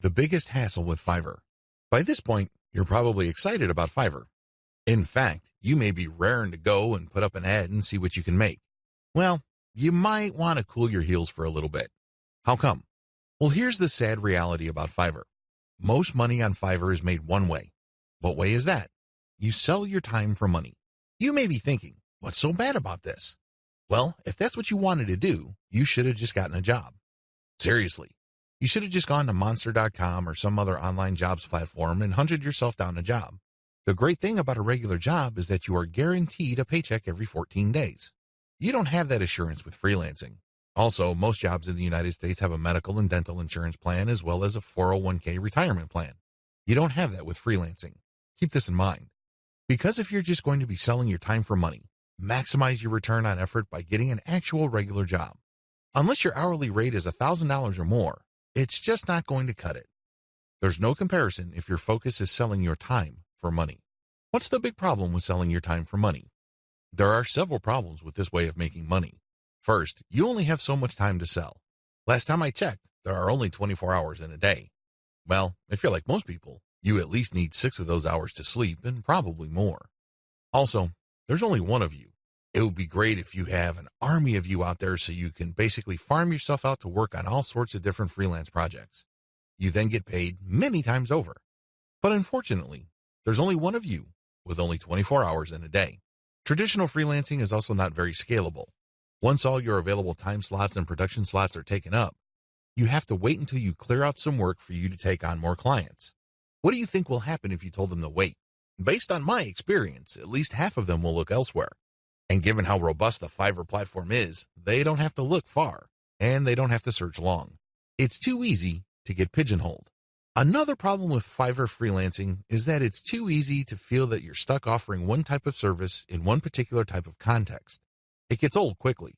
The biggest hassle with Fiverr. By this point, you're probably excited about Fiverr. In fact, you may be raring to go and put up an ad and see what you can make. Well, you might want to cool your heels for a little bit. How come? Well, here's the sad reality about Fiverr. Most money on Fiverr is made one way. What way is that? You sell your time for money. You may be thinking, what's so bad about this? Well, if that's what you wanted to do, you should have just gotten a job. Seriously, you should have just gone to Monster.com or some other online jobs platform and hunted yourself down a job. The great thing about a regular job is that you are guaranteed a paycheck every 14 days. You don't have that assurance with freelancing. Also, most jobs in the United States have a medical and dental insurance plan as well as a 401k retirement plan. You don't have that with freelancing. Keep this in mind. Because if you're just going to be selling your time for money, maximize your return on effort by getting an actual regular job. Unless your hourly rate is $1,000 or more, it's just not going to cut it. There's no comparison if your focus is selling your time for money. What's the big problem with selling your time for money? There are several problems with this way of making money. First, you only have so much time to sell. Last time I checked, there are only 24 hours in a day. Well, if you're like most people, you at least need 6 of those hours to sleep and probably more. Also, there's only one of you. It would be great if you have an army of you out there so you can basically farm yourself out to work on all sorts of different freelance projects. You then get paid many times over. But unfortunately, there's only one of you with only 24 hours in a day. Traditional freelancing is also not very scalable. Once all your available time slots and production slots are taken up, you have to wait until you clear out some work for you to take on more clients. What do you think will happen if you told them to wait? Based on my experience, at least half of them will look elsewhere. And given how robust the Fiverr platform is, they don't have to look far, and they don't have to search long. It's too easy to get pigeonholed. Another problem with Fiverr freelancing is that it's too easy to feel that you're stuck offering one type of service in one particular type of context. It gets old quickly.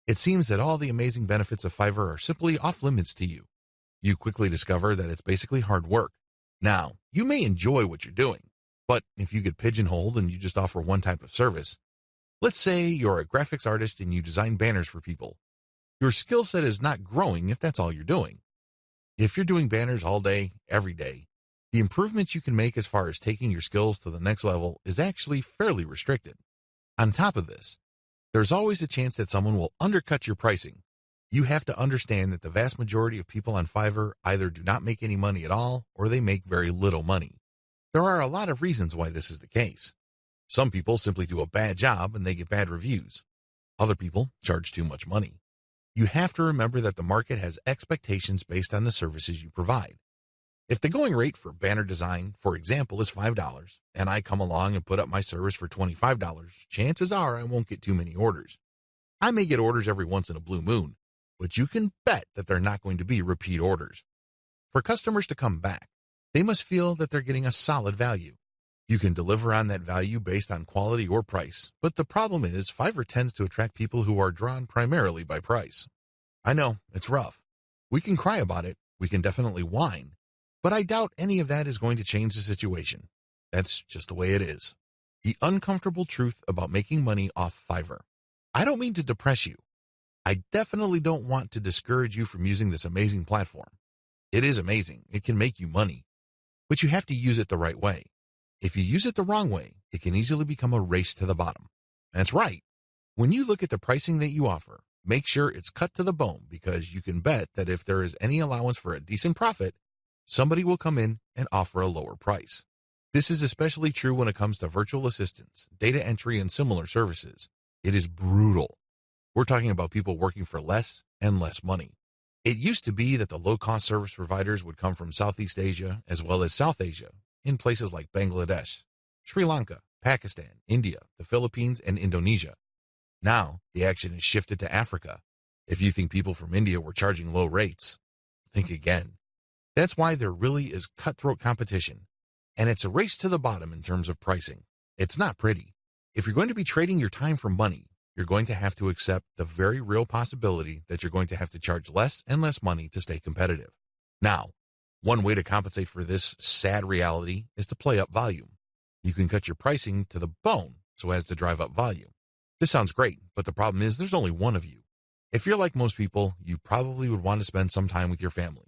It seems that all the amazing benefits of Fiverr are simply off limits to you. You quickly discover that it's basically hard work. Now, you may enjoy what you're doing, but if you get pigeonholed and you just offer one type of service, let's say you're a graphics artist and you design banners for people. Your skill set is not growing if that's all you're doing. If you're doing banners all day, every day, the improvements you can make as far as taking your skills to the next level is actually fairly restricted. On top of this, there's always a chance that someone will undercut your pricing. You have to understand that the vast majority of people on Fiverr either do not make any money at all or they make very little money. There are a lot of reasons why this is the case. Some people simply do a bad job and they get bad reviews. Other people charge too much money. You have to remember that the market has expectations based on the services you provide. If the going rate for banner design, for example, is $5, and I come along and put up my service for $25, chances are I won't get too many orders. I may get orders every once in a blue moon, but you can bet that they're not going to be repeat orders. For customers to come back, they must feel that they're getting a solid value. You can deliver on that value based on quality or price, but the problem is Fiverr tends to attract people who are drawn primarily by price. I know, it's rough. We can cry about it, we can definitely whine, but I doubt any of that is going to change the situation. That's just the way it is. The uncomfortable truth about making money off Fiverr. I don't mean to depress you. I definitely don't want to discourage you from using this amazing platform. It is amazing, it can make you money, but you have to use it the right way. If you use it the wrong way, it can easily become a race to the bottom. That's right. When you look at the pricing that you offer, make sure it's cut to the bone because you can bet that if there is any allowance for a decent profit, somebody will come in and offer a lower price. This is especially true when it comes to virtual assistants, data entry, and similar services. It is brutal. We're talking about people working for less and less money. It used to be that the low-cost service providers would come from Southeast Asia as well as South Asia, in places like Bangladesh, Sri Lanka, Pakistan, India, the Philippines, and Indonesia. Now, the action has shifted to Africa. If you think people from India were charging low rates, think again. That's why there really is cutthroat competition, and it's a race to the bottom in terms of pricing. It's not pretty. If you're going to be trading your time for money, you're going to have to accept the very real possibility that you're going to have to charge less and less money to stay competitive. Now, one way to compensate for this sad reality is to play up volume. You can cut your pricing to the bone so as to drive up volume. This sounds great, but the problem is there's only one of you. If you're like most people, you probably would want to spend some time with your family.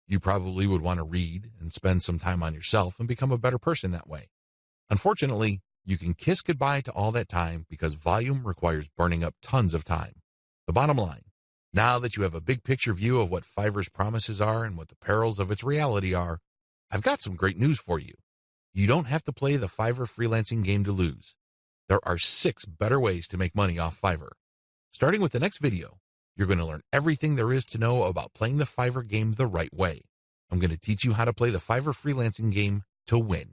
You probably would want to read and spend some time on yourself and become a better person that way. Unfortunately, you can kiss goodbye to all that time because volume requires burning up tons of time. The bottom line, now that you have a big picture view of what Fiverr's promises are and what the perils of its reality are, I've got some great news for you. You don't have to play the Fiverr freelancing game to lose. There are 6 better ways to make money off Fiverr. Starting with the next video, you're going to learn everything there is to know about playing the Fiverr game the right way. I'm going to teach you how to play the Fiverr freelancing game to win.